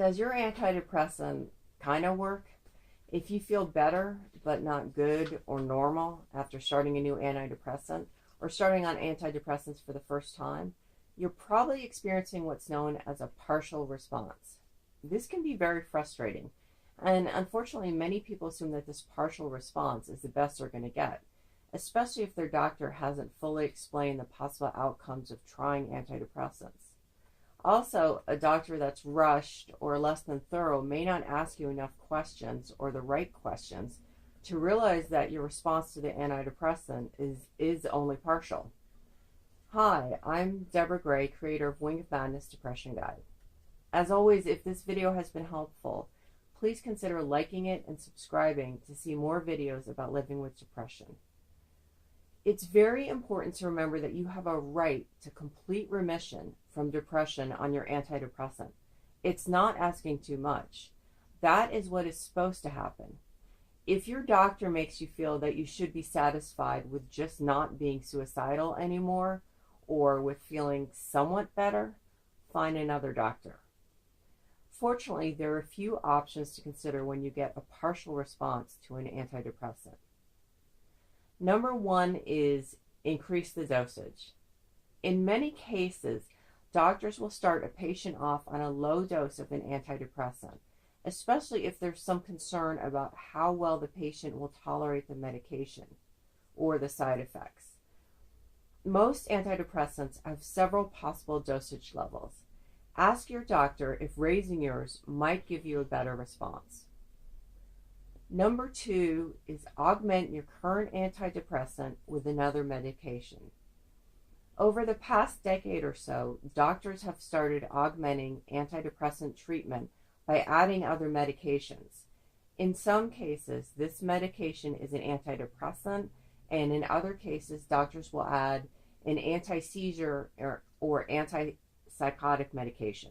Does your antidepressant kind of work? If you feel better but not good or normal after starting a new antidepressant or starting on antidepressants for the first time, you're probably experiencing what's known as a partial response. This can be very frustrating, and unfortunately, many people assume that this partial response is the best they're going to get, especially if their doctor hasn't fully explained the possible outcomes of trying antidepressants. Also, a doctor that's rushed or less than thorough may not ask you enough questions or the right questions to realize that your response to the antidepressant is only partial. Hi, I'm Deborah Gray, creator of Wing of Madness Depression Guide. As always, if this video has been helpful, please consider liking it and subscribing to see more videos about living with depression. It's very important to remember that you have a right to complete remission from depression on your antidepressant. It's not asking too much. That is what is supposed to happen. If your doctor makes you feel that you should be satisfied with just not being suicidal anymore or with feeling somewhat better, find another doctor. Fortunately, there are a few options to consider when you get a partial response to an antidepressant. Number one is increase the dosage. In many cases, doctors will start a patient off on a low dose of an antidepressant, especially if there's some concern about how well the patient will tolerate the medication or the side effects. Most antidepressants have several possible dosage levels. Ask your doctor if raising yours might give you a better response. Number two is augment your current antidepressant with another medication. Over the past decade or so, doctors have started augmenting antidepressant treatment by adding other medications. In some cases, this medication is an antidepressant, and in other cases, doctors will add an anti-seizure or antipsychotic medication.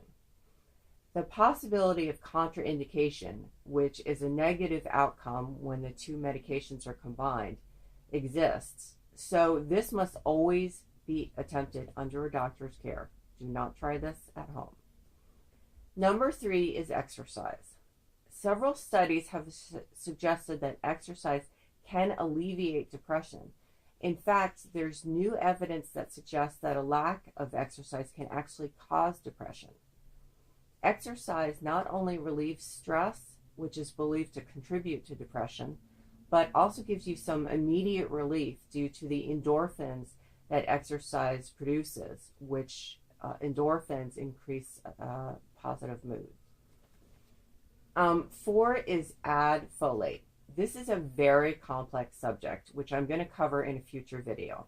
The possibility of contraindication, which is a negative outcome when the two medications are combined, exists. So this must always be attempted under a doctor's care. Do not try this at home. Number three is exercise. Several studies have suggested that exercise can alleviate depression. In fact, there's new evidence that suggests that a lack of exercise can actually cause depression. Exercise not only relieves stress, which is believed to contribute to depression, but also gives you some immediate relief due to the endorphins that exercise produces, which endorphins increase positive mood. Four is add folate. This is a very complex subject, which I'm going to cover in a future video.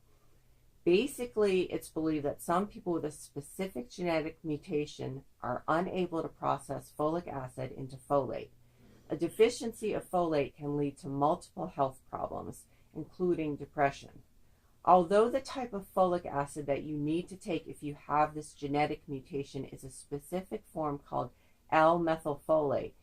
Basically, it's believed that some people with a specific genetic mutation are unable to process folic acid into folate. A deficiency of folate can lead to multiple health problems, including depression. Although the type of folic acid that you need to take if you have this genetic mutation is a specific form called L-methylfolate,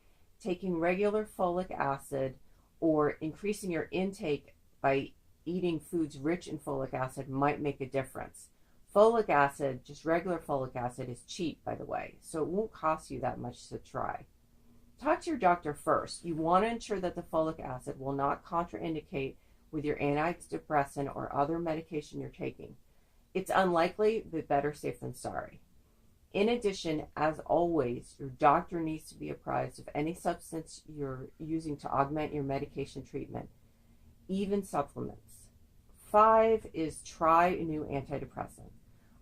taking regular folic acid or increasing your intake by eating foods rich in folic acid might make a difference. Folic acid, just regular folic acid, is cheap, by the way, so it won't cost you that much to try. Talk to your doctor first. You want to ensure that the folic acid will not contraindicate with your antidepressant or other medication you're taking. It's unlikely, but better safe than sorry. In addition, as always, your doctor needs to be apprised of any substance you're using to augment your medication treatment, even supplements. 5 is try a new antidepressant.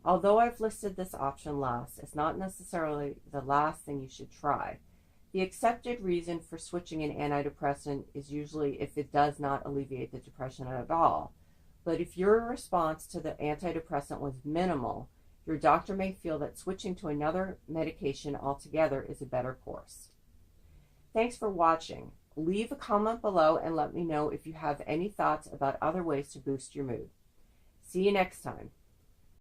Although I've listed this option last, it's not necessarily the last thing you should try. The accepted reason for switching an antidepressant is usually if it does not alleviate the depression at all. But if your response to the antidepressant was minimal, your doctor may feel that switching to another medication altogether is a better course. Thanks for watching. Leave a comment below and let me know if you have any thoughts about other ways to boost your mood. See you next time.